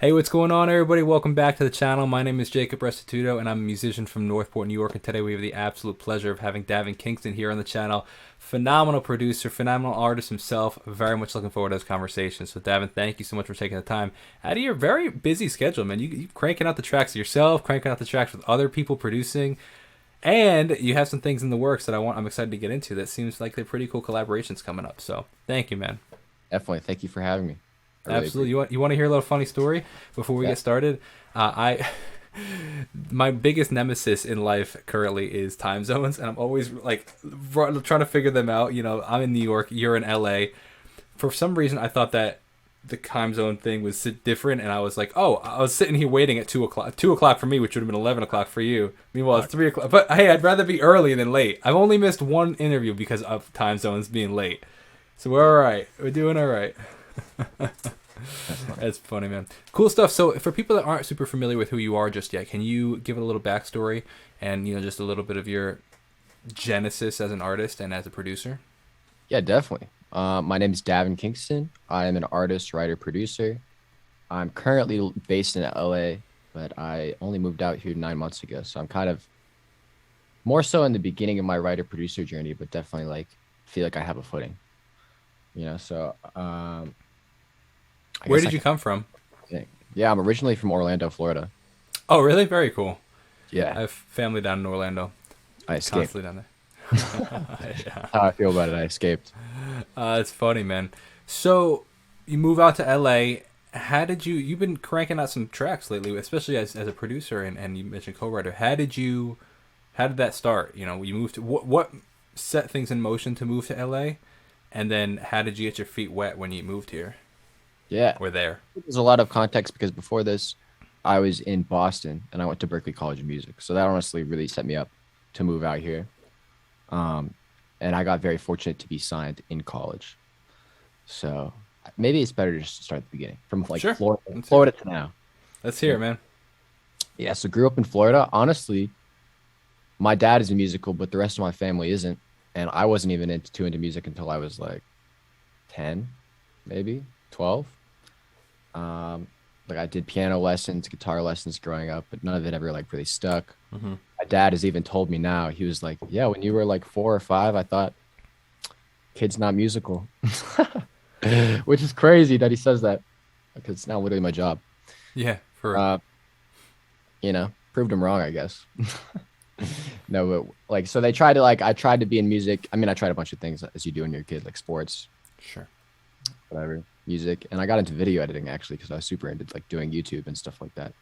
Hey, what's going on, everybody? Welcome back to the channel. My name is Jacob Restituto, and I'm a musician from Northport, New York. And today we have the absolute pleasure of having Davin Kingston here on the channel. Phenomenal producer, phenomenal artist himself. Very much looking forward to this conversation. So, Davin, thank you so much for taking the time out of your very busy schedule, man. You cranking out the tracks yourself, cranking out the tracks with other people producing, and you have some things in the works that I'm excited to get into. That seems like they're pretty cool collaborations coming up. So, thank you, man. Definitely. Thank you for having me. I really Absolutely. appreciate You want to hear a little funny story before we it. get started? I my biggest nemesis in life currently is time zones, and I'm always like trying to figure them out. You know, I'm in New York, you're in LA. For some reason, I thought that the time zone thing was different, and I was like, oh, I was sitting here waiting at 2 o'clock. 2 o'clock for me, which would have been 11 o'clock for you. Meanwhile, Yeah. it's 3 o'clock. But hey, I'd rather be early than late. I've only missed one interview because of time zones being late. So we're all right. We're doing all right. That's fine. That's funny, man. Cool stuff. So, for people that aren't super familiar with who you are just yet, can you give it a little backstory and just a little bit of your genesis as an artist and as a producer? Yeah, definitely. My name is Davin Kingston. I am an artist, writer, producer. I'm currently based in LA, but I only moved out here 9 months ago. So I'm kind of more so in the beginning of my writer producer journey, but definitely like feel like I have a footing, I Where guess I did you can come from? think. Yeah, I'm originally from Orlando, Florida. Oh, really? Very cool. Yeah, I have family down in Orlando, I escaped. constantly down there. Yeah. How I feel about it, I escaped. It's funny, man. So, you move out to LA. How did you've been cranking out some tracks lately, especially as a producer and you mentioned co-writer. How did that start? You moved to, what set things in motion to move to LA? And then how did you get your feet wet when you moved here Yeah, or there? there's a lot of context because before this, I was in Boston and I went to Berkeley College of Music. So that honestly really set me up to move out here. Um, and I got very fortunate to be signed in college. So maybe it's better just to start at the beginning from like Sure. Let's hear Florida it. to now. Let's hear it, man. Yeah, so grew up in Florida. Honestly, my dad is a musical, but the rest of my family isn't. And I wasn't even too into music until I was like 10, maybe 12. Um, like I did piano lessons, guitar lessons growing up, but none of it ever like really stuck. Hmm. My dad has even told me now, he was like, yeah, when you were like 4 or 5, I thought kid's not musical, which is crazy that he says that because it's now literally my job. Yeah, for real. Uh, Proved him wrong, I guess. No, but like, so they tried to like, I tried to be in music. I mean, I tried a bunch of things as you do when you're a kid, like sports, Sure. whatever, music. And I got into video editing actually because I was super into like doing YouTube and stuff like that.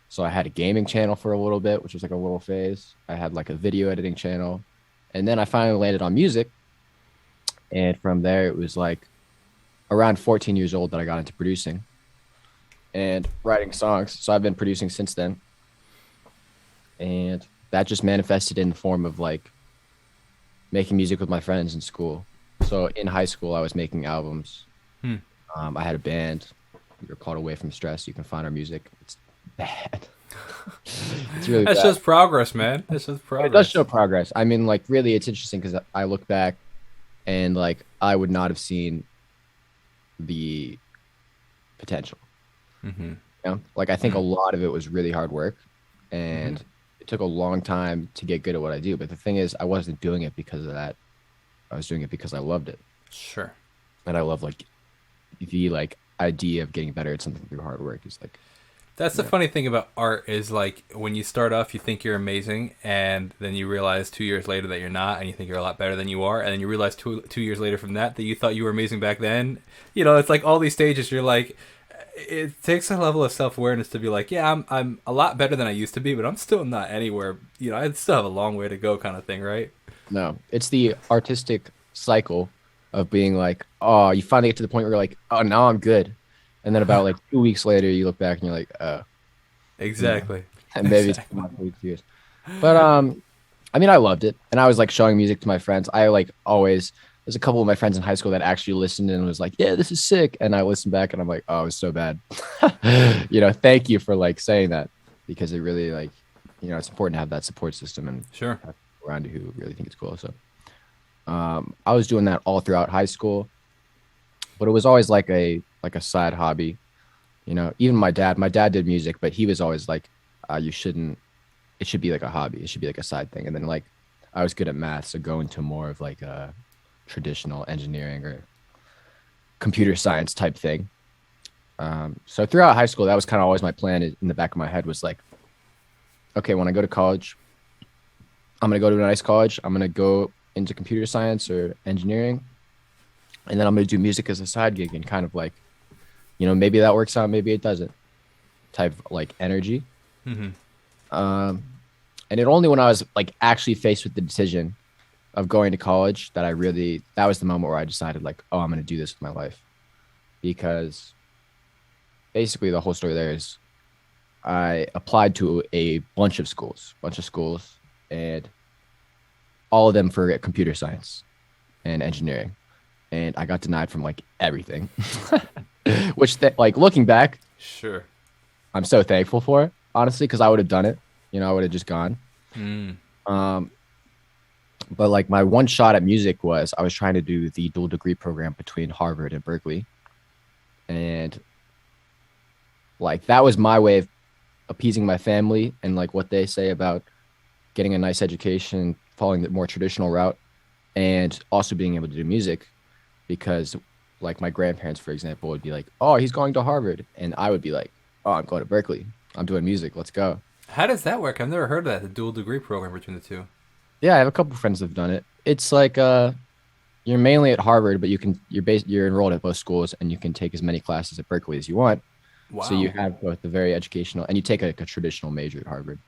So I had a gaming channel for a little bit, which was like a little phase. I had like a video editing channel. And then I finally landed on music. And from there, it was like around 14 years old that I got into producing and writing songs. So I've been producing since then. And that just manifested in the form of like making music with my friends in school. So in high school, I was making albums. Hmm. I had a band. We were called Away from Stress. You can find our music. It's bad. It's really That bad. shows progress, man. That shows But it does progress. show progress. I mean, like really, it's interesting because I look back and like I would not have seen the potential. Hmm. Like I think a Hmm. lot of it was really hard work, Hmm. and it took a long time to get good at what I do. But the thing is, I wasn't doing it because of that. I was doing it because I loved it, Sure. and I love like the like idea of getting better at something through hard work is like, That's the yeah, funny thing about art is like when you start off, you think you're amazing, and then you realize 2 years later that you're not, and you think you're a lot better than you are, and then you realize two years later from that you thought you were amazing back then. It's like all these stages. You're like, it takes a level of self awareness to be like, yeah, I'm a lot better than I used to be, but I'm still not anywhere. I still have a long way to go, kind of thing, right? no, it's the artistic cycle of being like, oh, you finally get to the point where you're like, oh, now I'm good, and then about like 2 weeks later, you look back and you're like, you know, Exactly. and maybe it's Exactly. been like 2 years. But I mean, I loved it, and I was like showing music to my friends. I like always. There's a couple of my friends in high school that actually listened and was like, "Yeah, this is sick," and I listened back and I'm like, "Oh, it was so bad." Thank you for like saying that because it really like, it's important to have that support system and Sure. have people around you who really think it's cool. So, I was doing that all throughout high school, but it was always like a side hobby. You know, even my dad did music, but he was always like, you shouldn't, it should be like a hobby. It should be like a side thing. And then like, I was good at math. So go into more of like a traditional engineering or computer science type thing. So throughout high school, that was kind of always my plan in the back of my head was like, okay, when I go to college, I'm going to go to a nice college. I'm going to go into computer science or engineering. And then I'm going to do music as a side gig and kind of like, maybe that works out, maybe it doesn't type of like energy. Mm-hmm. And it only when I was like actually faced with the decision of going to college that that was the moment where I decided like, oh, I'm going to do this with my life. Because basically the whole story there is I applied to a bunch of schools, and all of them for computer science and engineering. And I got denied from like everything, which like looking back, Sure. I'm so thankful for, honestly, because I would have done it. I would have just gone. Mm. But like my one shot at music was I was trying to do the dual degree program between Harvard and Berkeley. And like that was my way of appeasing my family and like what they say about getting a nice education, following the more traditional route, and also being able to do music. Because like my grandparents, for example, would be like, oh, he's going to Harvard. And I would be like, oh, I'm going to Berkeley. I'm doing music. Let's go. How does that work? I've never heard of that, the dual degree program between the two. Yeah, I have a couple of friends that have done it. It's like you're mainly at Harvard, but you're enrolled at both schools and you can take as many classes at Berkeley as you want. Wow. So you have both the very educational and you take like a traditional major at Harvard.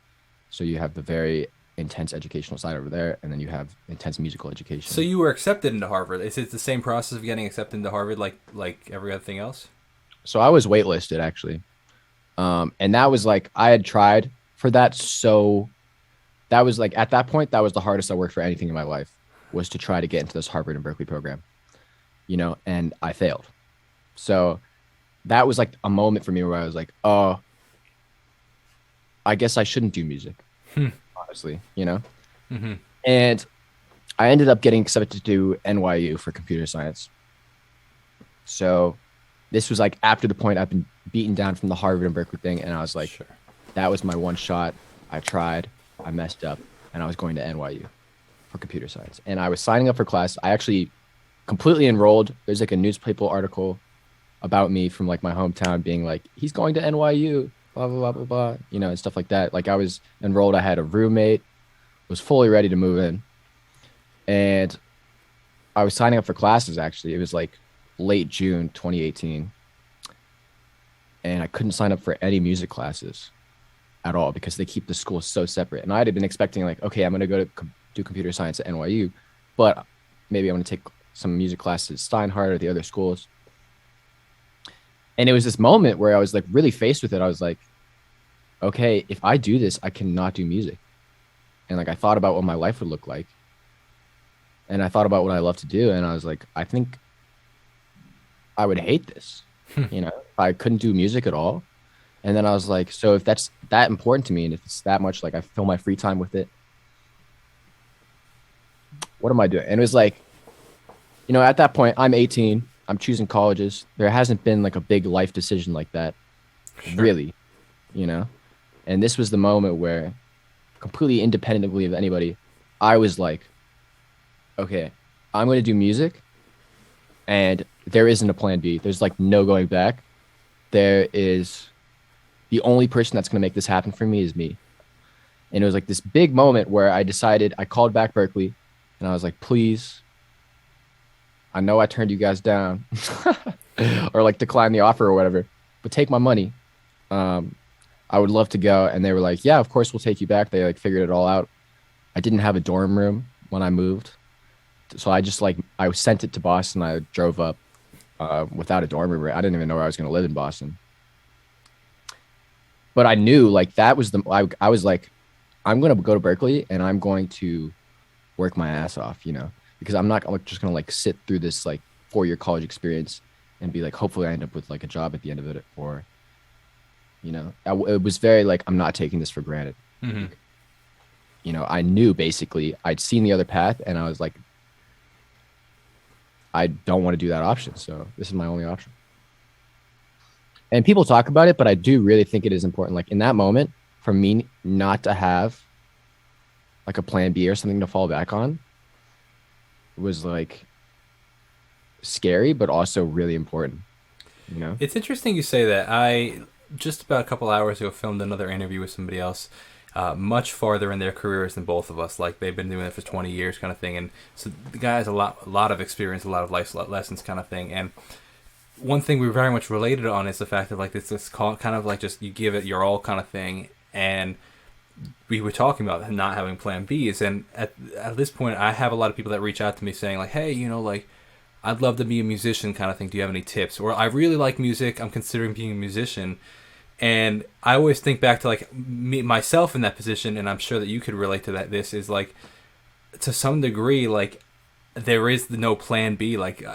So you have the very intense educational side over there, and then you have intense musical education. So you were accepted into Harvard. Is it the same process of getting accepted into Harvard like every other thing else? So I was waitlisted actually. And that was like I had tried for that. So that was like at that point, that was the hardest I worked for anything in my life, was to try to get into this Harvard and Berkeley program, and I failed. So that was like a moment for me where I was like, oh, I guess I shouldn't do music, honestly, Mm-hmm. And I ended up getting accepted to NYU for computer science. So this was like after the point I've been beaten down from the Harvard and Berkeley thing. And I was like, Sure. That was my one shot. I tried, I messed up, and I was going to NYU for computer science. And I was signing up for class. I actually completely enrolled. There's like a newspaper article about me from like my hometown being like, he's going to NYU, blah, blah, blah, blah, blah, and stuff like that. Like I was enrolled. I had a roommate, was fully ready to move in. And I was signing up for classes, actually. It was like late June 2018. And I couldn't sign up for any music classes at all because they keep the schools so separate. And I had been expecting like, okay, I'm going to go to do computer science at NYU, but maybe I'm going to take some music classes at Steinhardt or the other schools. And it was this moment where I was like really faced with it. I was like, okay, if I do this, I cannot do music. And like, I thought about what my life would look like. And I thought about what I love to do. And I was like, I think I would hate this, if I couldn't do music at all. And then I was like, so if that's that important to me, and if it's that much, like I fill my free time with it, what am I doing? And it was like, at that point, I'm 18. I'm choosing colleges. There hasn't been like a big life decision like that, really, And this was the moment where, completely independently of anybody, I was like, okay, I'm going to do music, and there isn't a plan B. There's like no going back. The only person that's going to make this happen for me is me. And it was like this big moment where I called back Berkeley, and I was like, please, I know I turned you guys down or like declined the offer or whatever, but take my money. I would love to go. And they were like, yeah, of course we'll take you back. They like figured it all out. I didn't have a dorm room when I moved. So I just I sent it to Boston. I drove up without a dorm room. I didn't even know where I was going to live in Boston. But I knew like that was I was like, I'm going to go to Berkeley and I'm going to work my ass off, because I'm not just going to like sit through this like 4-year college experience and be like, hopefully I end up with like a job at the end of it, or, it was very like, I'm not taking this for granted. Mm-hmm. I knew basically I'd seen the other path and I was like, I don't want to do that option. So this is my only option. And people talk about it, but I do really think it is important. Like in that moment, for me not to have like a plan B or something to fall back on was like scary, but also really important, you know? It's interesting you say that. I just about a couple hours ago filmed another interview with somebody else, much farther in their careers than both of us. Like they've been doing it for 20 years, kind of thing. And so the guy has a lot of experience, a lot of life lessons, kind of thing. And one thing we very much related on is the fact that like it's this kind of like just you give it your all kind of thing. And we were talking about not having plan Bs. And at this point, I have a lot of people that reach out to me saying like, hey, you know, like I'd love to be a musician kind of thing. Do you have any tips? Or I really like music. I'm considering being a musician. And I always think back to like myself in that position, and I'm sure that you could relate to that. This is like, to some degree, like there is no plan B. Like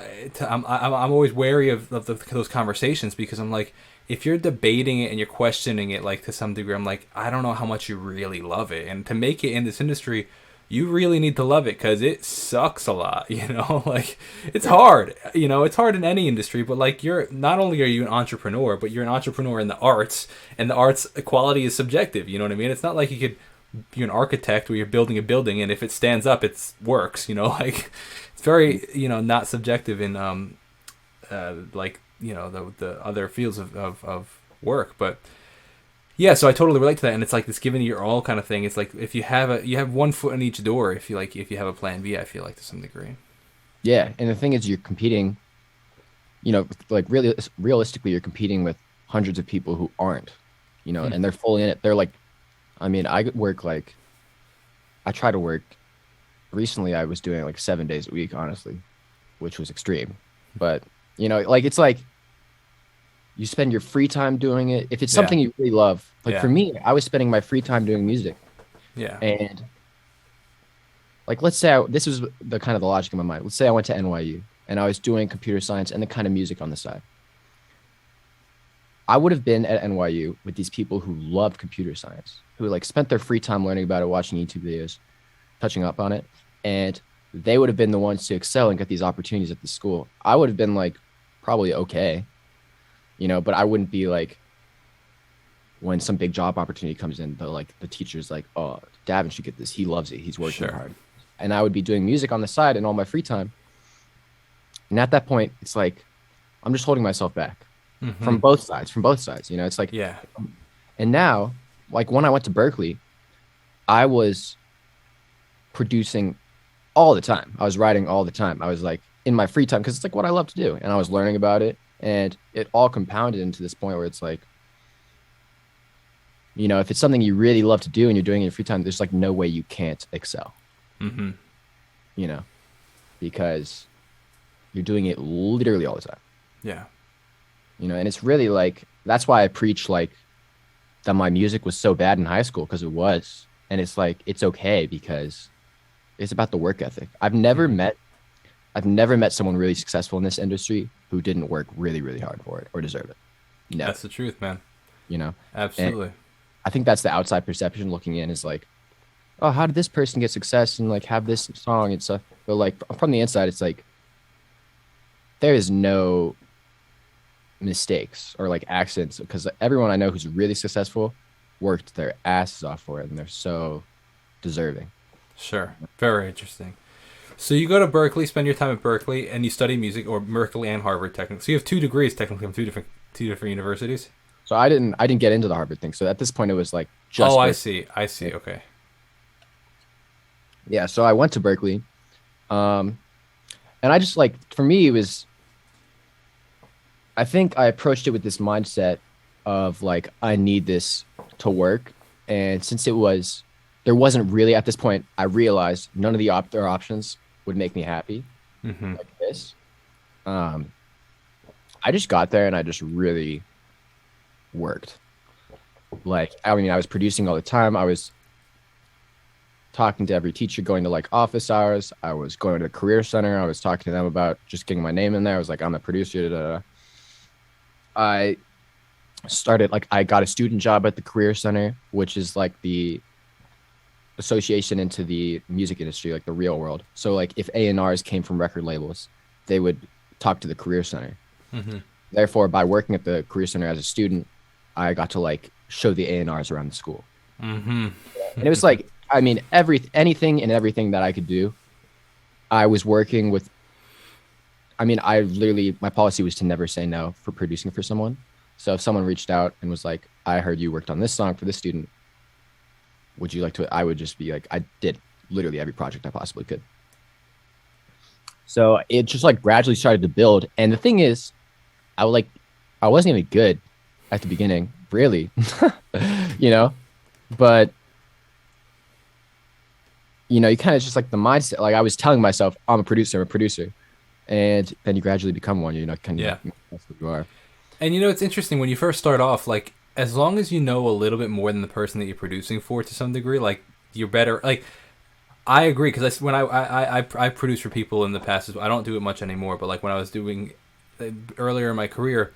I'm always wary of those conversations because I'm like, if you're debating it and you're questioning it, like to some degree, I'm like, I don't know how much you really love it. And to make it in this industry, you really need to love it because it sucks a lot, you know. Like it's hard, you know. It's hard in any industry, but like you're not only are you an entrepreneur, but you're an entrepreneur in the arts, and the arts quality is subjective. You know what I mean? It's not like you could you're an architect where you're building a building and if it stands up, it works. You know, like it's very not subjective in like the other fields of work, but. Yeah, so I totally relate to that, and it's like this giving your all kind of thing. It's like if you have one foot in each door. If you have a plan B, I feel like to some degree. Yeah, and the thing is, you're competing. Like really, realistically, you're competing with hundreds of people who aren't. And they're fully in it. They're like, I mean, I try to work. Recently, I was doing like 7 days a week, honestly, which was extreme. But like it's like. You spend your free time doing it. If it's something you really love, like for me, I was spending my free time doing music. Yeah. And like, let's say this was the kind of the logic in my mind. Let's say I went to NYU and I was doing computer science and the kind of music on the side. I would have been at NYU with these people who loved computer science, who like spent their free time learning about it, watching YouTube videos, touching up on it. And they would have been the ones to excel and get these opportunities at the school. I would have been like probably okay. But I wouldn't be like, when some big job opportunity comes in, the teacher's like, oh, Davin should get this. He loves it. He's working hard. And I would be doing music on the side in all my free time. And at that point, it's like, I'm just holding myself back from both sides. It's like, yeah. And now, like when I went to Berkeley, I was producing all the time. I was writing all the time. I was like in my free time because it's like what I love to do. And I was learning about it. And it all compounded into this point where it's like, if it's something you really love to do and you're doing it in your free time, there's like no way you can't excel. Because you're doing it literally all the time. Yeah. And it's really like, that's why I preach like that my music was so bad in high school, because it was. And it's like, it's okay because it's about the work ethic. I've never met someone really successful in this industry who didn't work really, really hard for it or deserve it. No. That's the truth, man. Absolutely. And I think that's the outside perception looking in is like, oh, how did this person get success and like have this song and stuff? But like from the inside, it's like there is no mistakes or like accidents, because everyone I know who's really successful worked their asses off for it and they're so deserving. Sure. Very interesting. So you go to Berkeley, spend your time at Berkeley, and you study music, or Berkeley and Harvard technically. So you have 2 degrees technically from two different universities. So I didn't get into the Harvard thing. So at this point, it was like just. Oh, Berkeley. I see. Okay. Yeah. So I went to Berkeley, and I just like, for me, it was. I think I approached it with this mindset of like, I need this to work, and since there wasn't really at this point, I realized none of the other options would make me happy like this. I just got there and I just really worked. Like, I mean, I was producing all the time. I was talking to every teacher, going to like office hours. I was going to the career center. I was talking to them about just getting my name in there. I was like, I'm a producer. Da, da, da. I started I got a student job at the career center, which is like the association into the music industry, like the real world. So like if A&Rs came from record labels, they would talk to the career center. Therefore, by working at the Career Center as a student, I got to like show the A&Rs around the school. Mm-hmm. And it was like, I mean, anything and everything that I could do, I was working with. I mean, I literally, my policy was to never say no for producing for someone. So if someone reached out and was like, I heard you worked on this song for this student, would you like to? I would just be like, I did literally every project I possibly could. So it just like gradually started to build. And the thing is, I wasn't even good at the beginning, really, you know, but you know, you kind of just like the mindset, like I was telling myself, I'm a producer, and then you gradually become one, you know, kind of, Yeah. that's what you are. And you know, it's interesting when you first start off, like, as long as you know a little bit more than the person that you're producing for to some degree, like, you're better. Like, I agree, because when I produced for people in the past, I don't do it much anymore, but like when I was doing earlier in my career,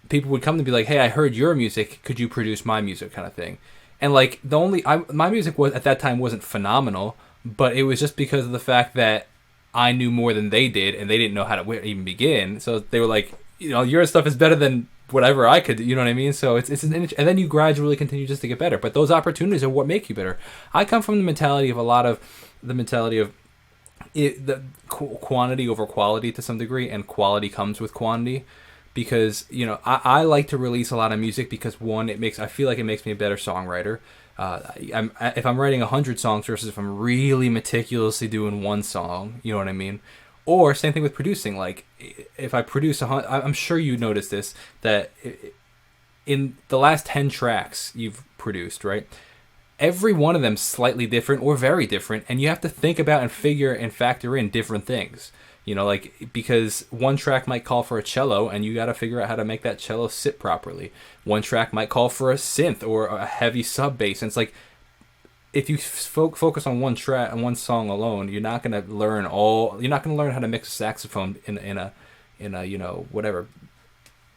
people would come to be like, hey, I heard your music, could you produce my music, kind of thing. And like my music was at that time wasn't phenomenal, but it was just because of the fact that I knew more than they did, and they didn't know how to even begin. So they were like, you know, your stuff is better than whatever I could do, you know what I mean? So it's and then you gradually continue just to get better. But those opportunities are what make you better. I come from the mentality of the quantity over quality to some degree, and quality comes with quantity. Because you know, I like to release a lot of music because one, I feel like it makes me a better songwriter. If I'm writing 100 songs versus if I'm really meticulously doing one song, you know what I mean? Or same thing with producing. Like if I produce I'm sure you noticed this, that in the last 10 tracks you've produced, right? Every one of them slightly different or very different, and you have to think about and figure and factor in different things. You know, like, because one track might call for a cello, and you got to figure out how to make that cello sit properly. One track might call for a synth or a heavy sub bass. And it's like, if you focus on one track and one song alone, you're not going to learn how to mix a saxophone in a you know, whatever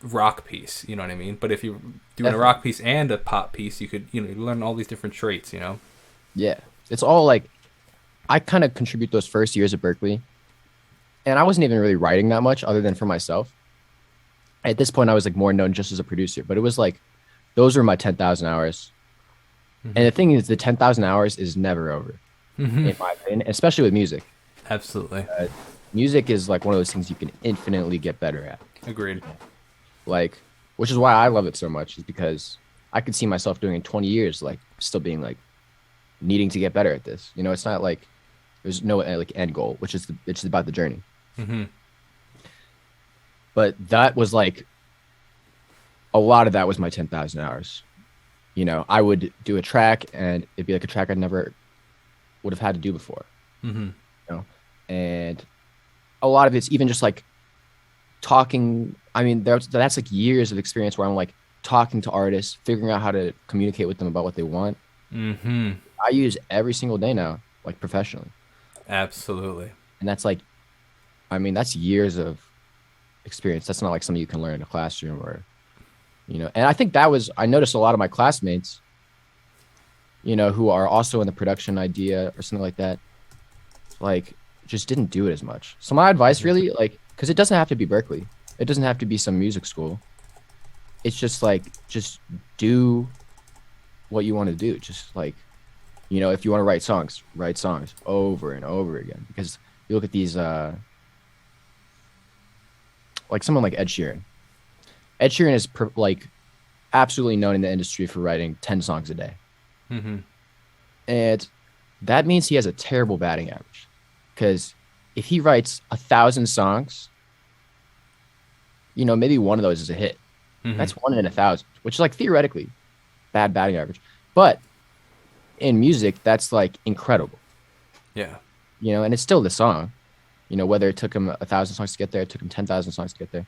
rock piece. You know what I mean? But if you're doing a rock piece and a pop piece, you could, you know, you learn all these different traits. You know? Yeah, it's all like, I kind of contribute those first years at Berkeley. And I wasn't even really writing that much other than for myself. At this point, I was like more known just as a producer, but it was like, those were my 10,000 hours. Mm-hmm. And the thing is, the 10,000 hours is never over, in my opinion, especially with music. Absolutely. Music is like one of those things you can infinitely get better at. Agreed. Like, which is why I love it so much, is because I could see myself doing in 20 years, like still being like needing to get better at this. You know, it's not like there's no like end goal, which is it's about the journey. Mm-hmm. But that was like, a lot of that was my 10,000 hours. You know, I would do a track and it'd be like a track I never would have had to do before. Mm-hmm. You know, and a lot of it's even just like talking. I mean, that's like years of experience where I'm like talking to artists, figuring out how to communicate with them about what they want. Mm-hmm. I use every single day now, like professionally. Absolutely. And that's like, I mean, that's years of experience. That's not like something you can learn in a classroom or, you know. And I think I noticed a lot of my classmates, you know, who are also in the production idea or something like that, like just didn't do it as much. So my advice really, like, because it doesn't have to be Berkeley. It doesn't have to be some music school. It's just like, just do what you want to do. Just like, you know, if you want to write songs over and over again. Because you look at these, like someone like Ed Sheeran. Ed Sheeran is like absolutely known in the industry for writing 10 songs a day. Mm-hmm. And that means he has a terrible batting average. Because if he writes 1,000 songs, you know, maybe one of those is a hit. Mm-hmm. That's 1 in 1,000, which is like theoretically bad batting average. But in music, that's like incredible. Yeah. You know, and it's still the song. You know, whether it took him 1,000 songs to get there, it took him 10,000 songs to get there.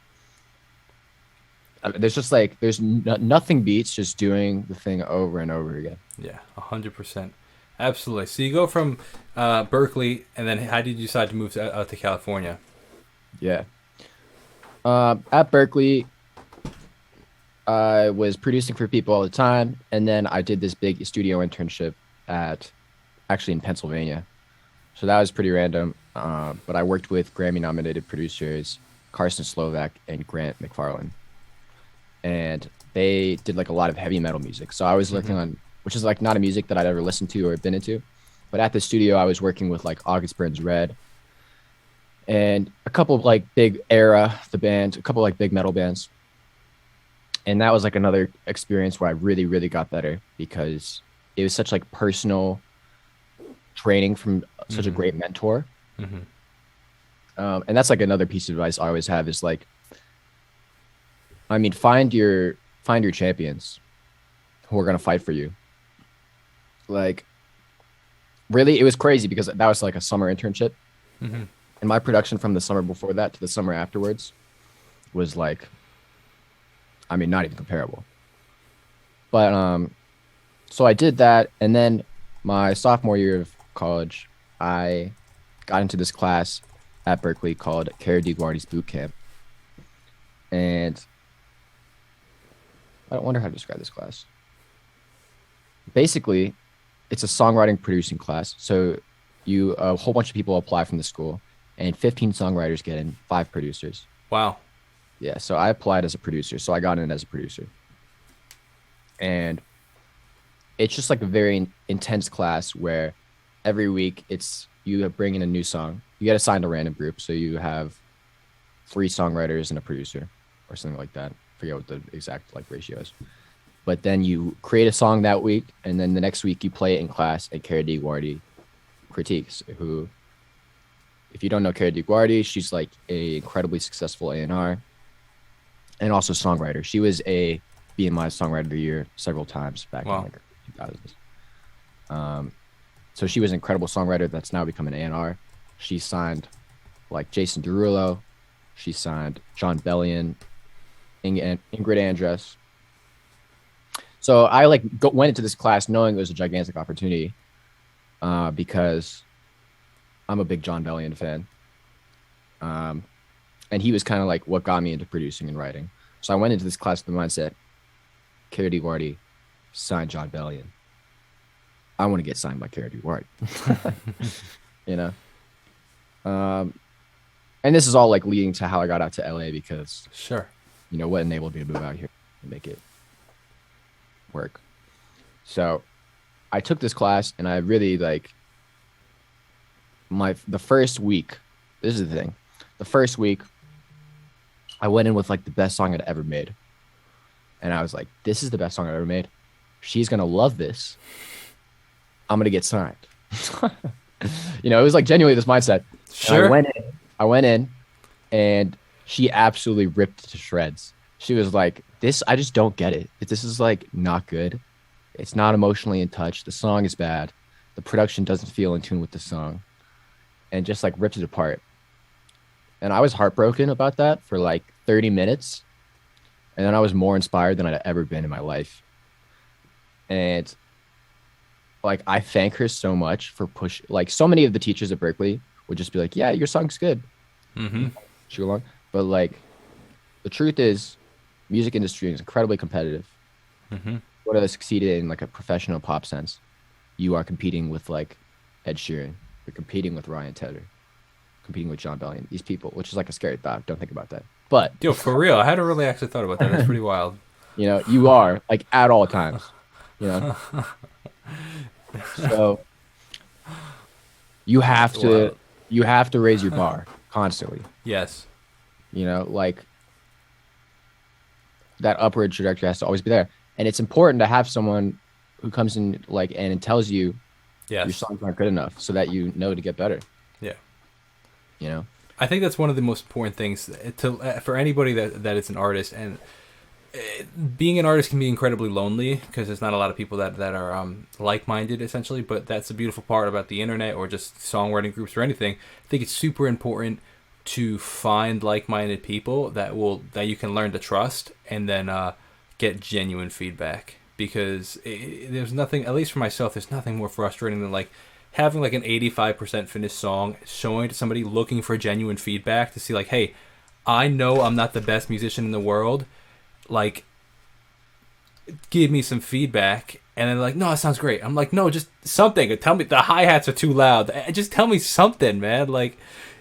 There's just like, nothing beats just doing the thing over and over again. Yeah, 100%. Absolutely. So you go from Berkeley, and then how did you decide to move out to California? Yeah. At Berkeley, I was producing for people all the time, and then I did this big studio internship actually in Pennsylvania. So that was pretty random. But I worked with Grammy-nominated producers Carson Slovak, and Grant McFarland. And they did like a lot of heavy metal music. So I was working on, which is like not a music that I'd ever listened to or been into. But at the studio, I was working with like August Burns Red and a couple of like big era, the band, a couple of like big metal bands. And that was like another experience where I really, really got better because it was such like personal training from such a great mentor. And that's like another piece of advice I always have is like, I mean, find your champions who are going to fight for you. Like, really, it was crazy because that was like a summer internship. And my production from the summer before that to the summer afterwards was like, I mean, not even comparable. But so I did that. And then my sophomore year of college, I got into this class at Berkeley called Cara DiGuardi's Boot Camp. And I wonder how to describe this class. Basically, it's a songwriting producing class. So a whole bunch of people apply from the school, and 15 songwriters get in, 5 producers. Wow. Yeah, so I applied as a producer. So I got in as a producer. And it's just like a very intense class where every week you bring in a new song. You get assigned a random group. So you have 3 songwriters and a producer or something like that. I forget what the exact like ratio is. But then you create a song that week, and then the next week you play it in class, and Cara DiGuardi critiques. Who, if you don't know Cara DiGuardi, she's like a incredibly successful A&R and also songwriter. She was a BMI Songwriter of the Year several times back in like the 2000s. So she was an incredible songwriter that's now become an A&R. She signed like Jason Derulo. She signed John Bellion, Ingrid Andress. So I like went into this class knowing it was a gigantic opportunity because I'm a big John Bellion fan. And he was kind of like what got me into producing and writing. So I went into this class with the mindset, Cara DiGuardi signed John Bellion. I want to get signed by Cara DiGuardi. You know? And this is all like leading to how I got out to LA because, you know, what enabled me to move out here and make it work. So I took this class and I really like the first week. This is the thing. The first week I went in with like the best song I'd ever made. And I was like, this is the best song I've ever made. She's going to love this. I'm going to get signed. You know, it was like genuinely this mindset. Sure. I went in and she absolutely ripped it to shreds. She was like, I just don't get it. This is like not good. It's not emotionally in touch. The song is bad. The production doesn't feel in tune with the song. And just like ripped it apart. And I was heartbroken about that for like 30 minutes. And then I was more inspired than I'd ever been in my life. And like, I thank her so much for like so many of the teachers at Berkeley would just be like, yeah, your song's good. Shoot along. But like, the truth is, music industry is incredibly competitive. Whether they succeeded in like a professional pop sense, you are competing with like Ed Sheeran, you're competing with Ryan Tedder, competing with John Bellion, these people, which is like a scary thought. Don't think about that. But yo, for real, I hadn't really actually thought about that. That's pretty wild. You know, you are like at all times. You know, so you have to raise your bar constantly. Yes. You know, like that upward trajectory has to always be there, and it's important to have someone who comes in like and tells you your songs aren't good enough, so that you know to get better. Yeah. You know, I think that's one of the most important things for anybody that is an artist, and being an artist can be incredibly lonely because there's not a lot of people that are like-minded essentially. But that's the beautiful part about the internet or just songwriting groups or anything. I think it's super important to find like-minded people that you can learn to trust and then get genuine feedback, because there's nothing, at least for myself, there's nothing more frustrating than like having like an 85% finished song, showing it to somebody looking for genuine feedback to see like, hey, I know I'm not the best musician in the world, like give me some feedback. And then like, no, it sounds great. I'm like, no, just something. Tell me the hi-hats are too loud. Just tell me something, man. Like,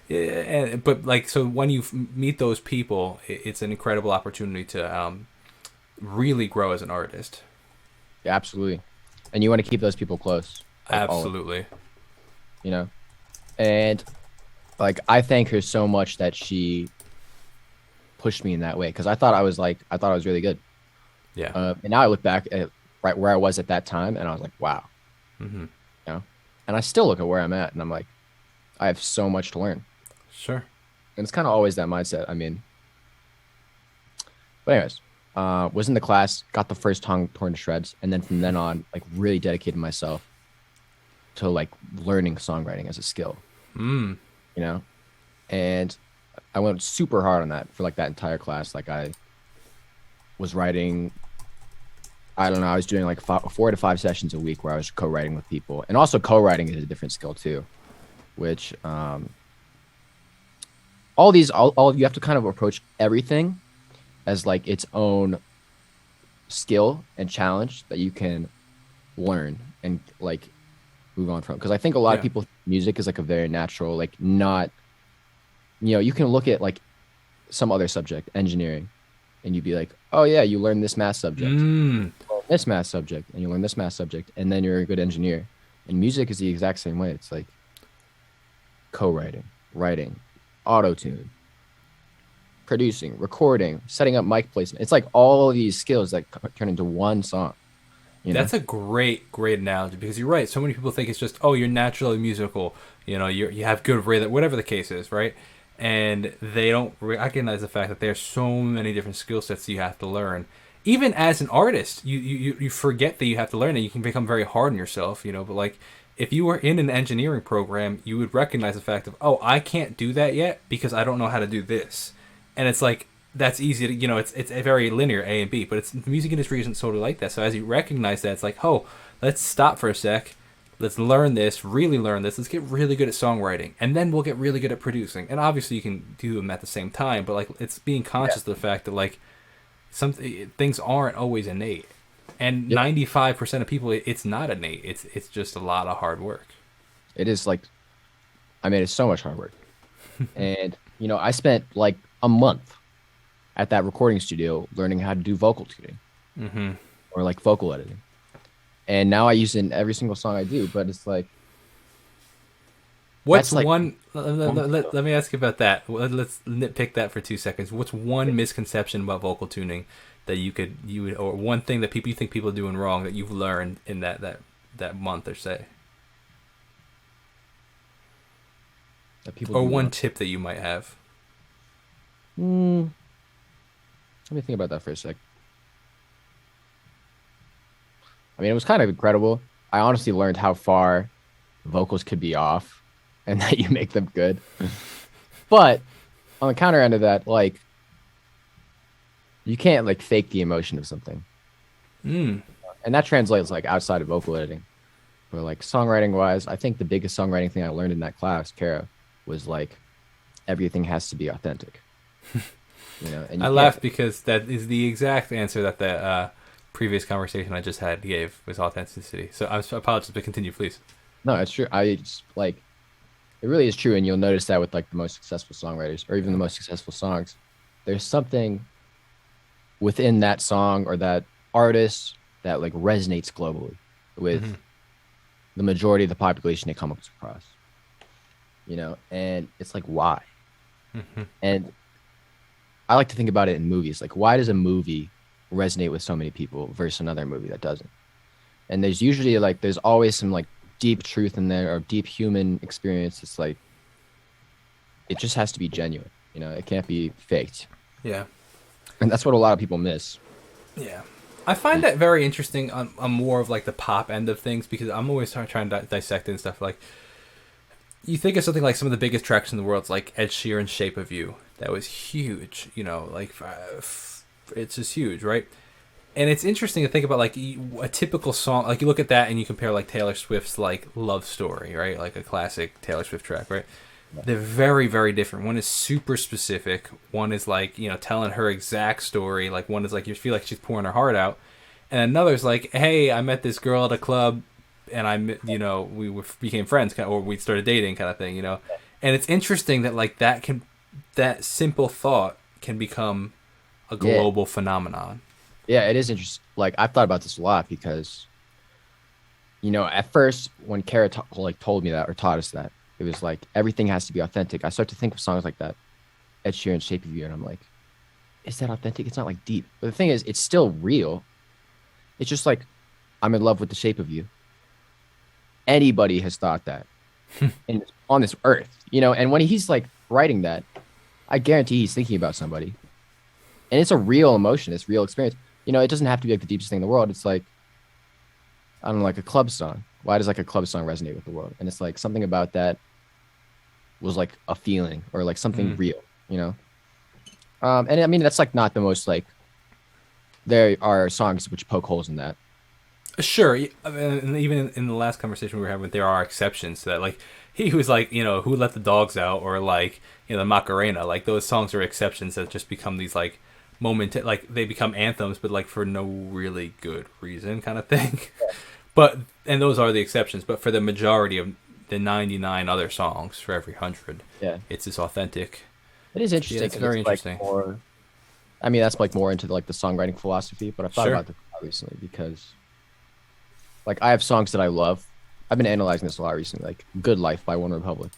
But like, so when you meet those people, it's an incredible opportunity to really grow as an artist. Yeah, absolutely. And you want to keep those people close, like all, Absolutely. you know. And like I thank her so much that she pushed me in that way because I thought I was really good. Yeah. And now I look back at right where I was at that time, and I was like, wow, Mm-hmm. you know. And I still look at where I'm at, and I'm like, I have so much to learn. Sure. And it's kind of always that mindset. I mean, but anyways, was in the class, got the first tongue torn to shreds, and then from then on, like really dedicated myself to like learning songwriting as a skill, Mm. you know. And I went super hard on that for like that entire class. Like I was writing, I don't know, I was doing like 4 to 5 sessions a week where I was co-writing with people, and also co-writing is a different skill too, which all you have to kind of approach everything as like its own skill and challenge that you can learn and like move on from. Because I think a lot of Yeah. people music is like a very natural, like not, you know, you can look at like some other subject, engineering, and you'd be like, oh yeah, you learn this math subject, Mm. this math subject, and you learn this math subject, and then you're a good engineer. And music is the exact same way. It's like co-writing, writing, auto-tune, producing, recording, setting up mic placement. It's like all of these skills that turn into one song, you know? That's a great analogy because you're right. So many people think it's just, oh, you're naturally musical. You know, you have good rhythm, whatever the case is, right? And they don't recognize the fact that there's so many different skill sets you have to learn. Even as an artist, you forget that you have to learn, and you can become very hard on yourself. You know, but like if you were in an engineering program, you would recognize the fact of, oh, I can't do that yet because I don't know how to do this, and it's like that's easy to, you know, it's a very linear A and B, but it's the music industry isn't sort of like that. So as you recognize that, it's like, oh, let's stop for a sec, let's learn this, really learn this, let's get really good at songwriting, and then we'll get really good at producing. And obviously you can do them at the same time, but like it's being Yeah. conscious of the fact that like some things aren't always innate, and Yep. 95% of people it's not innate. It's just a lot of hard work. It is like, I mean, it's so much hard work. And, you know, I spent like a month at that recording studio learning how to do vocal tuning Mm-hmm. or like vocal editing. And now I use it in every single song I do, but it's like, What's that's like one? one skill. Let me ask you about that. Let's nitpick that for 2 seconds. What's one misconception about vocal tuning that you would, or one thing that you think people are doing wrong that you've learned in that month or say, That people or do one wrong. tip that you might have? Hmm. Let me think about that for a sec. I mean, it was kind of incredible. I honestly learned how far vocals could be off and that you make them good. But on the counter end of that, like, you can't like fake the emotion of something. Mm. And that translates like outside of vocal editing. But like songwriting wise, I think the biggest songwriting thing I learned in that class, Kara, was like everything has to be authentic. You know, and I you laugh can't. because that is the exact answer that the previous conversation I just had gave was authenticity. So I apologize, but continue, please. No, it's true. I just like it really is true, and you'll notice that with like the most successful songwriters or even the most successful songs. There's something within that song or that artist that like resonates globally with Mm-hmm. the majority of the population it comes across. You know, and it's like why? Mm-hmm. And I like to think about it in movies. Like, why does a movie resonate with so many people versus another movie that doesn't? And there's usually like there's always some like deep truth in there or deep human experience. It's like it just has to be genuine. You know, it can't be faked. Yeah. And that's what a lot of people miss. Yeah. I find that very interesting on more of like the pop end of things because I'm always trying to dissect it and stuff. Like, you think of something like some of the biggest tracks in the world, like Ed Sheeran's "Shape of You." That was huge, you know, like it's just huge, right? And it's interesting to think about like a typical song. Like you look at that and you compare like Taylor Swift's like "Love Story," right? Like a classic Taylor Swift track, right? They're very, very different. One is super specific. One is like, you know, telling her exact story. Like one is like you feel like she's pouring her heart out, and another is like, hey, I met this girl at a club, and you know, became friends, or we started dating, kind of thing, you know. And it's interesting that like that simple thought can become a Yeah, global phenomenon. yeah, it is interesting. Like I've thought about this a lot because at first when Kara like told me that or taught us that, it was like everything has to be authentic. I start to think of songs like that, Ed Sheeran's "Shape of You," and I'm like, is that authentic? It's not like deep. But the thing is, it's still real. It's just like I'm in love with the shape of you. Anybody has thought that on this earth, and when he's like writing that, I guarantee he's thinking about somebody. And it's a real emotion, it's real experience. It doesn't have to be like the deepest thing in the world. It's like, I don't know, like a club song. Why does like a club song resonate with the world? And it's like something about that was like a feeling or like something real. And I mean, that's like not the most like, there are songs which poke holes in that. Sure, and even in the last conversation we were having, there are exceptions to that. Like he was like, "Who Let the Dogs Out," or like, the Macarena. Like those songs are exceptions that just become these like like they become anthems, but like for no really good reason, kind of thing. And those are the exceptions. But for the majority of the 99 other songs for every 100, Yeah, it's this authentic. it is interesting. Yeah, it's very interesting. Like more, I mean, that's like more into like the songwriting philosophy, but I've thought Sure. about this a lot recently because like I have songs that I love. I've been analyzing this a lot recently, like "Good Life" by One Republic.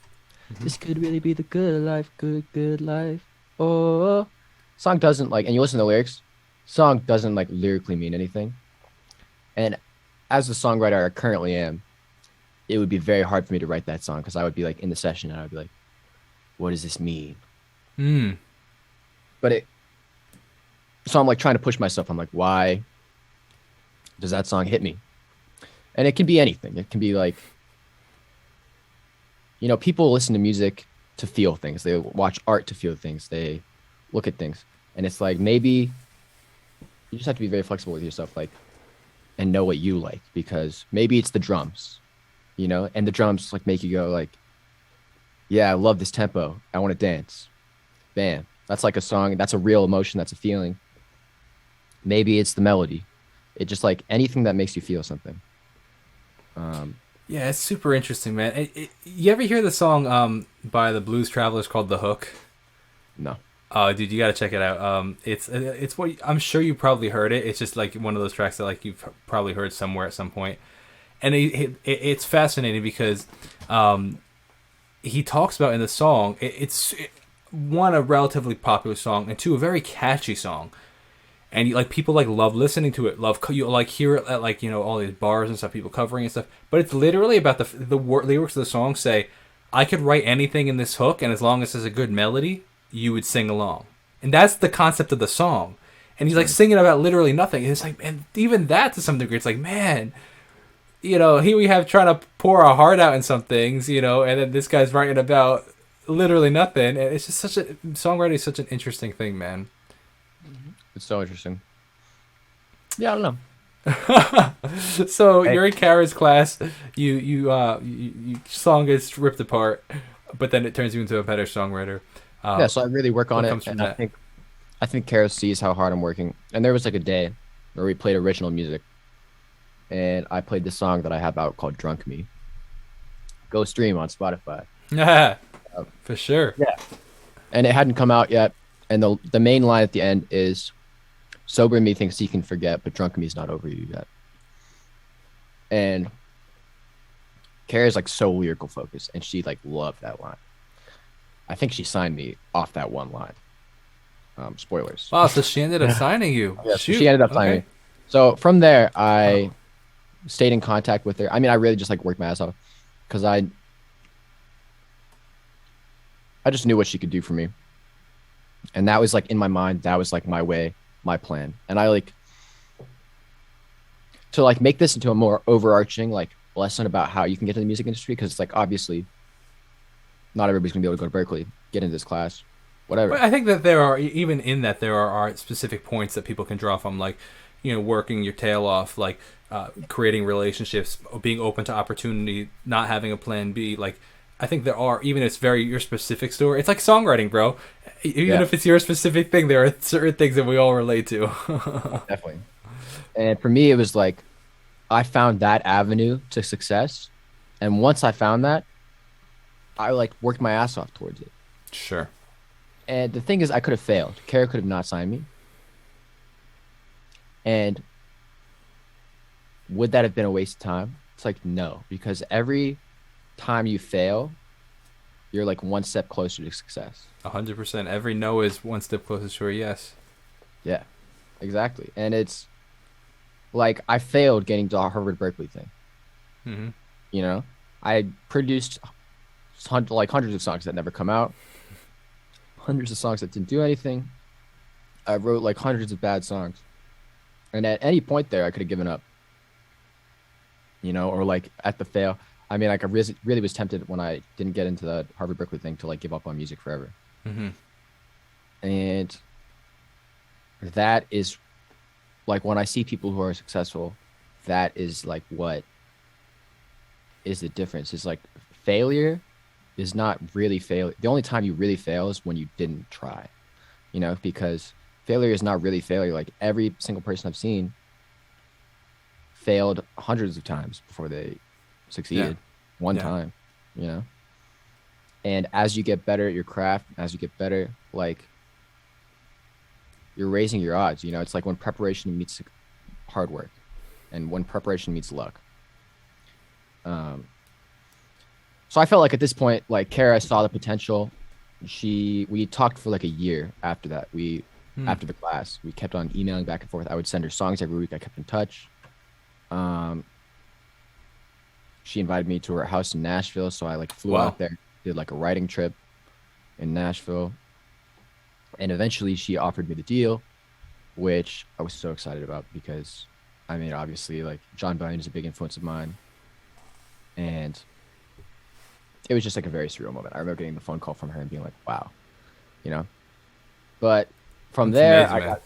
This could really be the good life, good life. Oh, song doesn't like, and you listen to the lyrics, song doesn't like lyrically mean anything. And as the songwriter I currently am, it would be very hard for me to write that song because I would be like in the session and I'd be like, what does this mean? Hmm. But so I'm like trying to push myself. I'm like, why does that song hit me? And it can be anything. It can be like, people listen to music to feel things. They watch art to feel things. They look at things. And it's like, maybe you just have to be very flexible with yourself, like, and know what you like, because maybe it's the drums, and the drums like make you go like, yeah, I love this tempo. I want to dance. Bam. That's like a song. That's a real emotion. That's a feeling. Maybe it's the melody. It just like anything that makes you feel something. Yeah, it's super interesting, man. You ever hear the song by the Blues Travelers called "The Hook"? No. Oh, dude, you gotta check it out. It's what I'm sure you probably heard it. It's just like one of those tracks that like you've probably heard somewhere at some point, and it's fascinating because he talks about in the song. It's one, a relatively popular song, and two, a very catchy song. And like people like love listening to it, love you like hear it at like all these bars and stuff, people covering and stuff. But it's literally about the lyrics of the song say, "I could write anything in this hook, and as long as there's a good melody, you would sing along." And that's the concept of the song. And he's like singing about literally nothing. And it's like, and even that to some degree, it's like, man, here we have trying to pour our heart out in some things, and then this guy's writing about literally nothing. And it's just songwriting is such an interesting thing, man. It's so interesting. Yeah, I don't know. So Hey. you're in Kara's class. You song gets ripped apart, but then it turns you into a better songwriter. Yeah, so I really work on What it, comes from and that? I think Kara sees how hard I'm working. And there was like a day where we played original music, and I played this song that I have out called "Drunk Me." Go stream on Spotify. Yeah, for sure. Yeah. And it hadn't come out yet, and the main line at the end is, "Sober me thinks he can forget, but drunk me's not over you yet." And Kara's like so lyrical focused, and she like loved that line. I think she signed me off that one line. Spoilers. Wow, so she ended up signing you. Yeah, so Shoot. she ended up signing me. So from there, I stayed in contact with her. I mean, I really just like worked my ass off because I just knew what she could do for me, and that was like in my mind. That was like my way, my plan, and I like to like make this into a more overarching like lesson about how you can get to the music industry, because it's like obviously not everybody's gonna be able to go to Berkeley, get into this class, whatever. But I think that there are, even in that, there are specific points that people can draw from, like, working your tail off, like creating relationships, being open to opportunity, not having a plan B. Like, I think there are, even if it's very your specific story. It's like songwriting, bro. Even if it's your specific thing, there are certain things that we all relate to. Definitely. And for me, it was like I found that avenue to success, and once I found that, I like worked my ass off towards it. Sure. And the thing is, I could have failed. Kara could have not signed me. And would that have been a waste of time? It's like, no, because every time you fail, you're like one step closer to success. 100%. Every no is one step closer to a yes. Yeah, exactly. And it's like I failed getting to the Harvard Berkeley thing. Mm-hmm. You know, I produced like hundreds of songs that never come out, hundreds of songs that didn't do anything. I wrote like hundreds of bad songs. And at any point there, I could have given up. You know, or like at the fail. I mean, like I really was tempted when I didn't get into the Harvard Berkeley thing to like give up on music forever. Mm-hmm. And that is like when I see people who are successful, that is like what is the difference. Is like failure is not really fail. The only time you really fail is when you didn't try, you know, because failure is not really failure. Like every single person I've seen failed hundreds of times before they succeeded one time, you know. And as you get better at your craft, as you get better, like you're raising your odds, you know. It's like when preparation meets hard work and when preparation meets luck. So I felt like at this point, like Kara saw the potential. We talked for like a year after that. After the class, we kept on emailing back and forth. I would send her songs every week. I kept in touch. She invited me to her house in Nashville, so I like flew out there, did like a writing trip in Nashville, and eventually she offered me the deal, which I was so excited about because, I mean, obviously, like John Bunyan is a big influence of mine, and it was just like a very surreal moment. I remember getting the phone call from her and being like, "Wow," you know. But from there, amazing,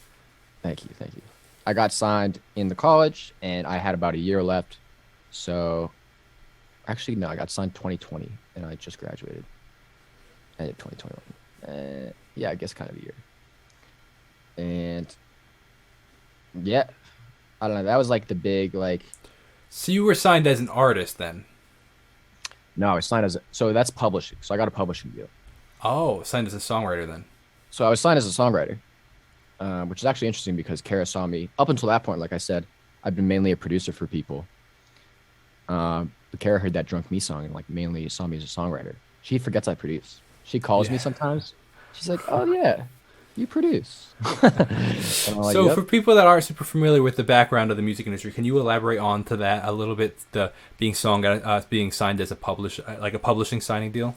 thank you. I got signed in the college, and I had about a year left. So, actually, no, I got signed 2020, and I just graduated. End of 2021. Yeah, I guess kind of a year. And yeah, I don't know. That was like the big like. So you were signed as an artist then? No, I was signed so that's publishing. So I got a publishing deal. Oh, signed as a songwriter then? So I was signed as a songwriter. Which is actually interesting because Kara saw me up until that point. Like I said, I've been mainly a producer for people. But Kara heard that Drunk Me song and like mainly saw me as a songwriter. She forgets I produce. She calls me sometimes. She's like, "Oh yeah, you produce." And I'm like, So "Yep." for people that aren't super familiar with the background of the music industry, can you elaborate on to that a little bit? The being signed as a publishing signing deal.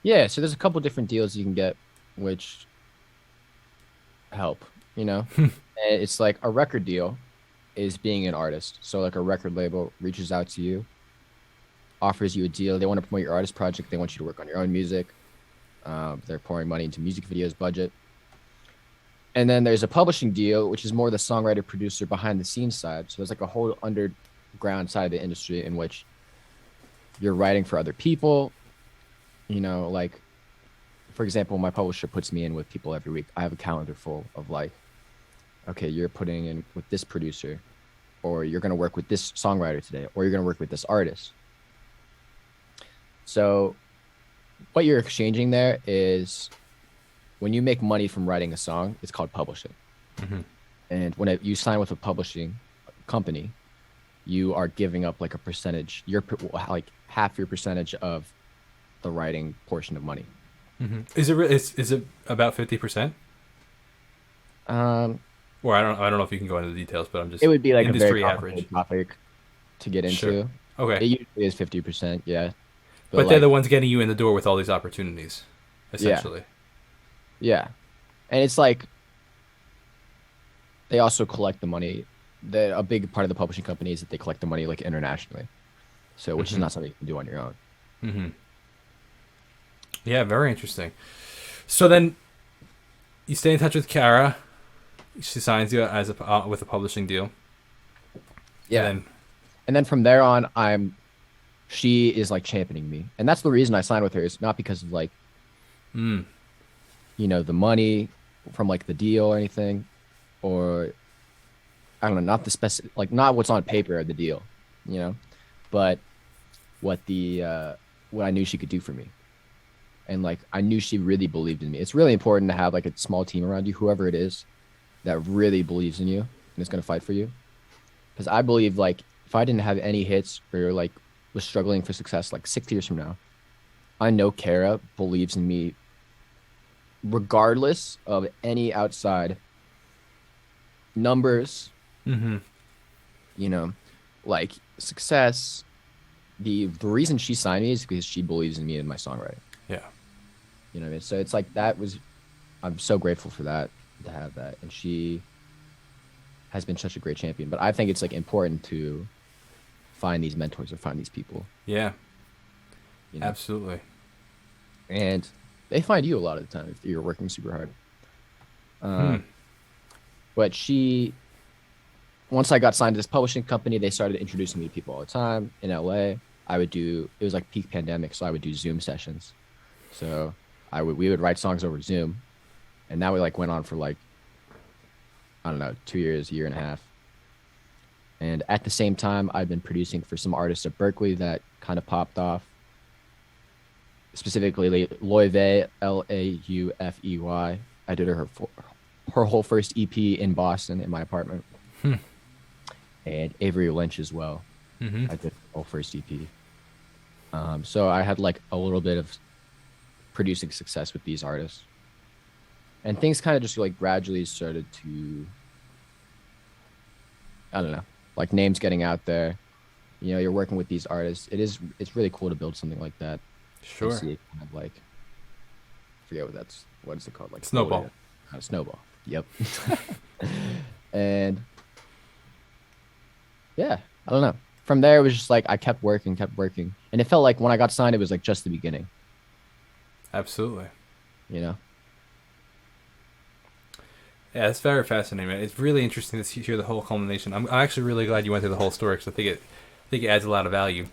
Yeah, so there's a couple different deals you can get, which help, you know. And it's like a record deal is being an artist. So like a record label reaches out to you, offers you a deal. They want to promote your artist project. They want you to work on your own music. They're pouring money into music videos budget. And then there's a publishing deal, which is more the songwriter producer behind the scenes side. So there's like a whole underground side of the industry in which you're writing for other people. You know, like, for example, my publisher puts me in with people every week. I have a calendar full of like, okay, you're putting in with this producer, or you're going to work with this songwriter today, or you're going to work with this artist. So what you're exchanging there is when you make money from writing a song, it's called publishing. Mm-hmm. And when you sign with a publishing company, you are giving up like a percentage, like half your percentage of the writing portion of money. Mm-hmm. Is it about 50%? Or I don't know if you can go into the details, but I'm just it would be like a industry very average topic to get into. Sure. Okay. It usually is 50%, yeah. But they're the ones getting you in the door with all these opportunities, essentially. Yeah. And it's like they also collect the money. A big part of the publishing company is that they collect the money like internationally. So which is not something you can do on your own. Mm-hmm. Yeah, very interesting. So then you stay in touch with Kara. She signs you as with a publishing deal. Yeah. And then from there on, she is like championing me. And that's the reason I signed with her. It's not because of like, you know, the money from like the deal or anything, or I don't know, not the like not what's on paper of the deal, you know, but what the what I knew she could do for me. And like I knew she really believed in me. It's really important to have like a small team around you, whoever it is, that really believes in you and is going to fight for you. Because I believe like if I didn't have any hits or like was struggling for success like 6 years from now, I know Kara believes in me regardless of any outside numbers, Mm-hmm. you know, like success. The reason she signed me is because she believes in me and my songwriting. Yeah. You know what I mean? So it's like I'm so grateful for that, to have that. And she has been such a great champion. But I think it's like important to find these mentors or find these people. Yeah. You know? Absolutely. And they find you a lot of the time if you're working super hard. But once I got signed to this publishing company, they started introducing me to people all the time in LA. It was like peak pandemic, so I would do Zoom sessions. So we would write songs over Zoom, and that like went on for like, I don't know, 2 years, a year and a half. And at the same time, I've been producing for some artists at Berkeley that kind of popped off. Specifically, Loewe, Laufey. I did her whole first EP in Boston in my apartment. And Avery Lynch as well. Mm-hmm. I did her whole first EP. So I had like a little bit of producing success with these artists. And things kind of just like gradually started to, I don't know, like names getting out there. You know, you're working with these artists. It's really cool to build something like that. Sure. See it kind of like, I forget what is it called? Like Snowball. Snowball. Yep. And yeah, I don't know. From there, it was just like I kept working. And it felt like when I got signed, it was like just the beginning. Absolutely. You know? Yeah, it's very fascinating, man. It's really interesting to hear the whole culmination. I'm actually really glad you went through the whole story because I think it adds a lot of value.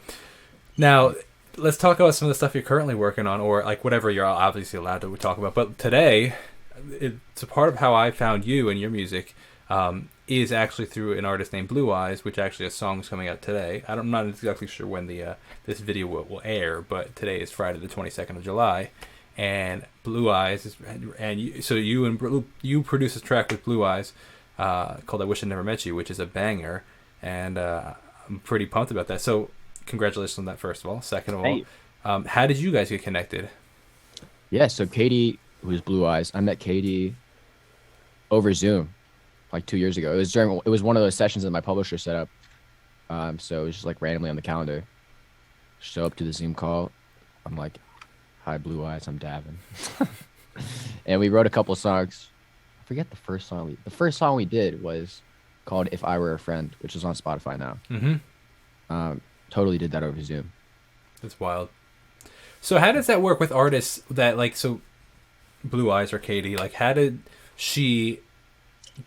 Now, let's talk about some of the stuff you're currently working on, or like whatever you're obviously allowed to talk about. But today, it's a part of how I found you and your music is actually through an artist named Blue Eyes, which actually a song is coming out today. I'm not exactly sure when this video will air, but today is Friday the 22nd of July. And Blue Eyes you produce a track with Blue Eyes called "I Wish I Never Met You," which is a banger, and I'm pretty pumped about that. So congratulations on that, first of all. Second of all, how did you guys get connected? Yeah, so Katie, who's Blue Eyes, I met Katie over Zoom like 2 years ago. It was one of those sessions that my publisher set up. So it was just like randomly on the calendar. Show up to the Zoom call. I'm like, "Hi, Blue Eyes, I'm Davin." And we wrote a couple songs. I forget the first song. The first song we did was called "If I Were a Friend," which is on Spotify now. Mm-hmm. Totally did that over Zoom. That's wild. So how does that work with artists that like, so Blue Eyes or Katie, like how did she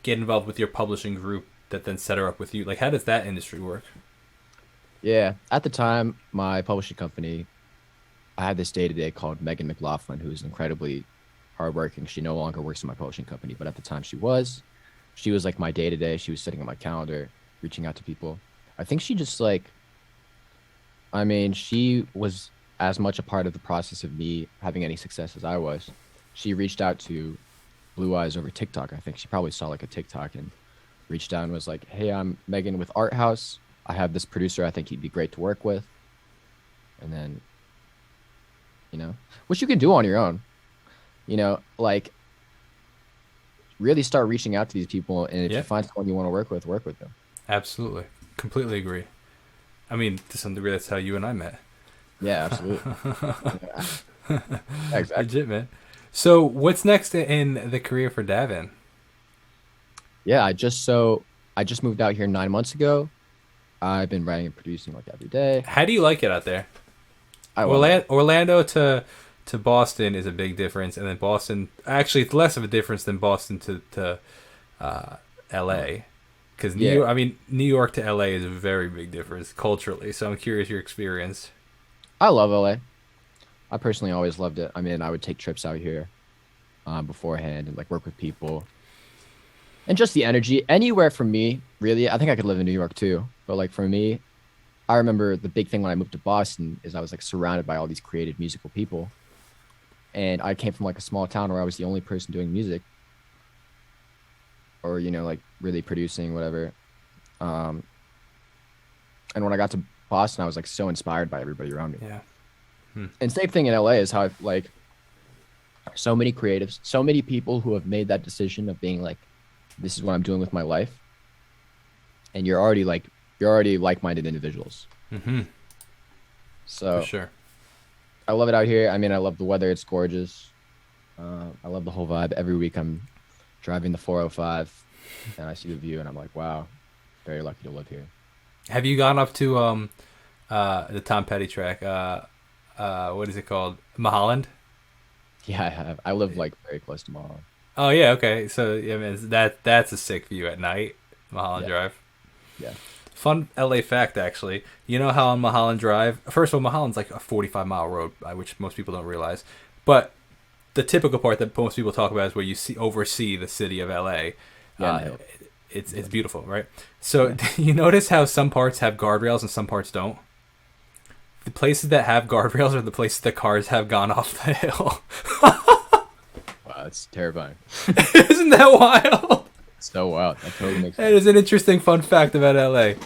get involved with your publishing group that then set her up with you? Like how does that industry work? Yeah, at the time, my publishing company, I had this day-to-day called Megan McCarthy, who is incredibly hardworking. She no longer works in my publishing company, but at the time she was like my day-to-day. She was sitting on my calendar, reaching out to people. I think she just like, I mean, she was as much a part of the process of me having any success as I was. She reached out to Blue Eyes over TikTok. I think she probably saw like a TikTok and reached out and was like, "Hey, I'm Megan with Art House. I have this producer I think he'd be great to work with." And then, you know, which you can do on your own, you know, like really start reaching out to these people. And if you find someone you want to work with them. Absolutely. Completely agree. I mean, to some degree, that's how you and I met. Yeah, absolutely. Yeah, exactly. Legit, man. So what's next in the career for Davin? Yeah, I just moved out here 9 months ago. I've been writing and producing like every day. How do you like it out there? Orlando to Boston is a big difference, and then Boston, actually it's less of a difference than Boston to LA, because New York to LA is a very big difference culturally. So I'm curious your experience. I love LA. I personally always loved it. I mean, I would take trips out here beforehand and like work with people, and just the energy anywhere for me. Really, I think I could live in New York too, but like for me, I remember the big thing when I moved to Boston is I was like surrounded by all these creative musical people. And I came from like a small town where I was the only person doing music or, like really producing, whatever. And when I got to Boston, I was like so inspired by everybody around me. Yeah. And same thing in LA is how like so many creatives, so many people who have made that decision of being like, this is what I'm doing with my life. And you're already like-minded individuals. So for sure. I love it out here. I mean, I love the weather. It's gorgeous. I love the whole vibe. Every week I'm driving the 405 and I see the view and I'm like, wow, very lucky to live here. Have you gone up to the Tom Petty track? What is it called? Mulholland? Yeah, I have. I live like very close to Mulholland. Oh yeah, okay. So I mean, that's a sick view at night, Mulholland Drive. Yeah. Fun LA fact, actually. You know how on Mulholland Drive, first of all, Mulholland's like a 45-mile road, which most people don't realize. But the typical part that most people talk about is where you oversee the city of LA. Yeah, it's beautiful, right? So you notice how some parts have guardrails and some parts don't? The places that have guardrails are the places that cars have gone off the hill. Wow, that's terrifying. Isn't that wild? So wild. That totally makes sense. That is an interesting fun fact about LA. I'm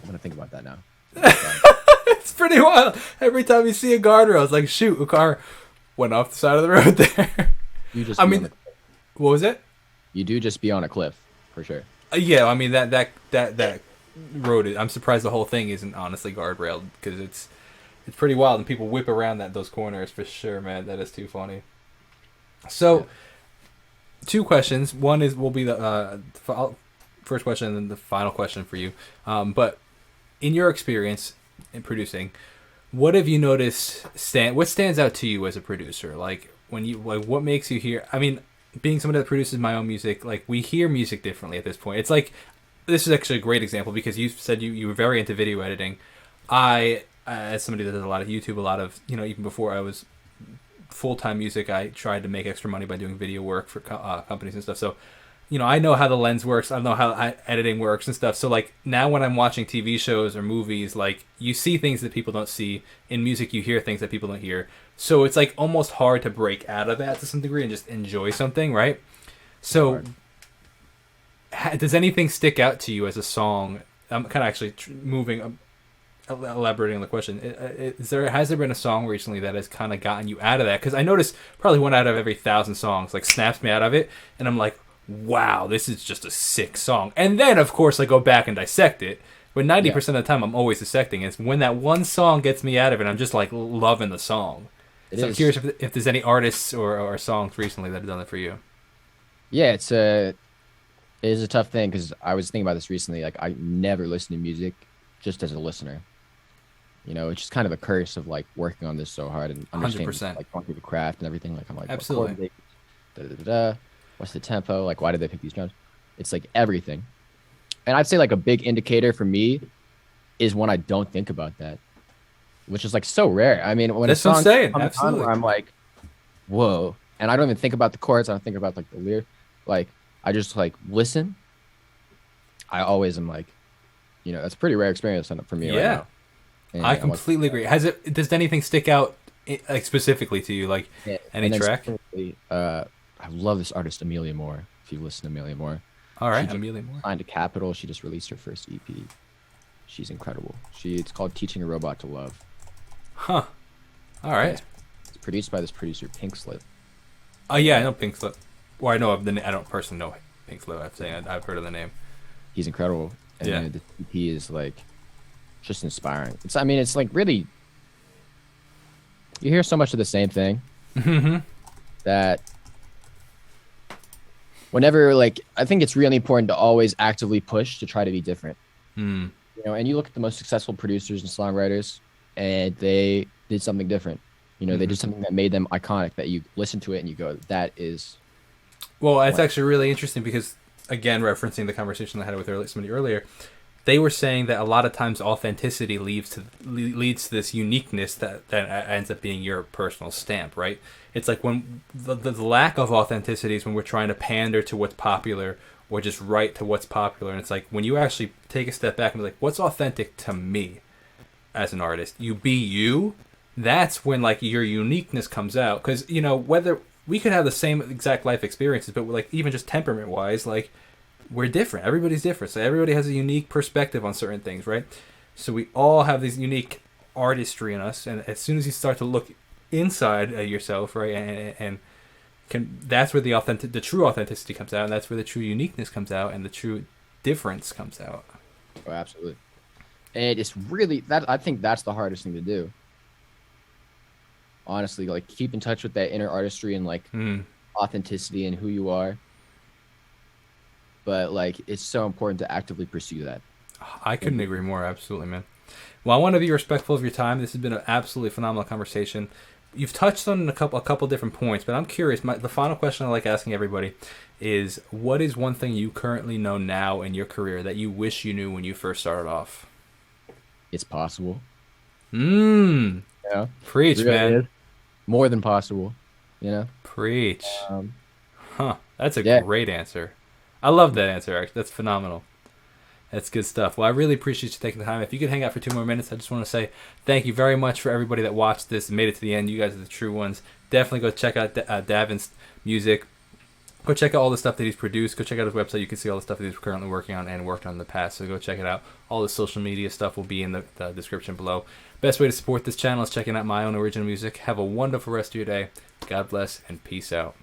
gonna think about that now. It's pretty wild. Every time you see a guardrail, it's like, shoot, a car went off the side of the road there. What was it? You do just be on a cliff, for sure. Yeah, I mean that road. I'm surprised the whole thing isn't honestly guardrailed because it's pretty wild and people whip around those corners for sure, man. That is too funny. So, two questions. One will be the first question, and then the final question for you. But in your experience in producing, what have you noticed? What stands out to you as a producer? Like what makes you hear? I mean, being someone that produces my own music, like we hear music differently at this point. It's like this is actually a great example because you said you were very into video editing. I, as somebody that does a lot of YouTube, a lot of even before I was full-time music, I tried to make extra money by doing video work for companies and stuff. So, I know how the lens works. I know how editing works and stuff. So, like, now when I'm watching TV shows or movies, like, you see things that people don't see. In music, you hear things that people don't hear. So, it's, like, almost hard to break out of that to some degree and just enjoy something, right? So, does anything stick out to you as a song? I'm kind of actually elaborating on the question. Has there been a song recently that has kind of gotten you out of that? Because I noticed probably one out of every 1,000 songs like snaps me out of it, and I'm like, wow, this is just a sick song. And then of course I go back and dissect it, but 90% of the time I'm always dissecting it. It's when that one song gets me out of it, I'm just like loving the song. I'm curious if there's any artists or songs recently that have done it for you. Yeah, it is a tough thing because I was thinking about this recently. Like, I never listen to music just as a listener. It's just kind of a curse of like working on this so hard and understanding 100%. like going through the craft and everything. Like, I'm like, absolutely. What's the tempo? Like, why did they pick these drums? It's like everything. And I'd say like a big indicator for me is when I don't think about that, which is like so rare. I mean, when that's a song insane. comes Absolutely. on where I'm like, whoa, and I don't even think about the chords. I don't think about like the lyric. Like, I just like listen. I always am like, that's a pretty rare experience for me right now. And I completely agree. Does anything stick out like specifically to you, like any track? I love this artist Amelia Moore. If you listen to Amelia Moore, all right, Amelia Moore signed to Capitol. She just released her first EP. She's incredible. It's called Teaching a Robot to Love. Huh. All right. It's produced by this producer Pink Slip. Oh yeah, I know Pink Slip. Well, I know of I don't personally know Pink Slip. I've heard of the name. He's incredible. And the EP is like just inspiring. It's like really, you hear so much of the same thing that whenever, like, I think it's really important to always actively push to try to be different. And you look at the most successful producers and songwriters and they did something different. They did something that made them iconic, that you listen to it and you go, that is. Well, it's actually really interesting because, again, referencing the conversation I had with somebody earlier, they were saying that a lot of times authenticity leads to this uniqueness that ends up being your personal stamp, right? It's like when the lack of authenticity is when we're trying to pander to what's popular or just write to what's popular. And it's like when you actually take a step back and be like, what's authentic to me? as an artist, you be you, that's when like your uniqueness comes out. Because you know, whether we could have the same exact life experiences, but like even just temperament wise, like we're different. Everybody's different, so everybody has a unique perspective on certain things, right? So we all have these unique artistry in us, and as soon as you start to look inside yourself, right, and that's where the true authenticity comes out, and that's where the true uniqueness comes out, and the true difference comes out. Oh, absolutely. And it's really that, I think that's the hardest thing to do. Honestly, like keep in touch with that inner artistry and like authenticity and who you are. But like it's so important to actively pursue that. I couldn't agree more. Absolutely, man. Well, I want to be respectful of your time. This has been an absolutely phenomenal conversation. You've touched on a couple different points, but I'm curious. The final question I like asking everybody is, what is one thing you currently know now in your career that you wish you knew when you first started off? It's possible. Yeah. Preach, really man. Is. More than possible. You know? Preach. That's a great answer. I love that answer, actually. That's phenomenal. That's good stuff. Well, I really appreciate you taking the time. If you could hang out for 2 more minutes, I just want to say thank you very much for everybody that watched this and made it to the end. You guys are the true ones. Definitely go check out Davin's music. Go check out all the stuff that he's produced. Go check out his website. You can see all the stuff that he's currently working on and worked on in the past. So go check it out. All the social media stuff will be in the description below. Best way to support this channel is checking out my own original music. Have a wonderful rest of your day. God bless and peace out.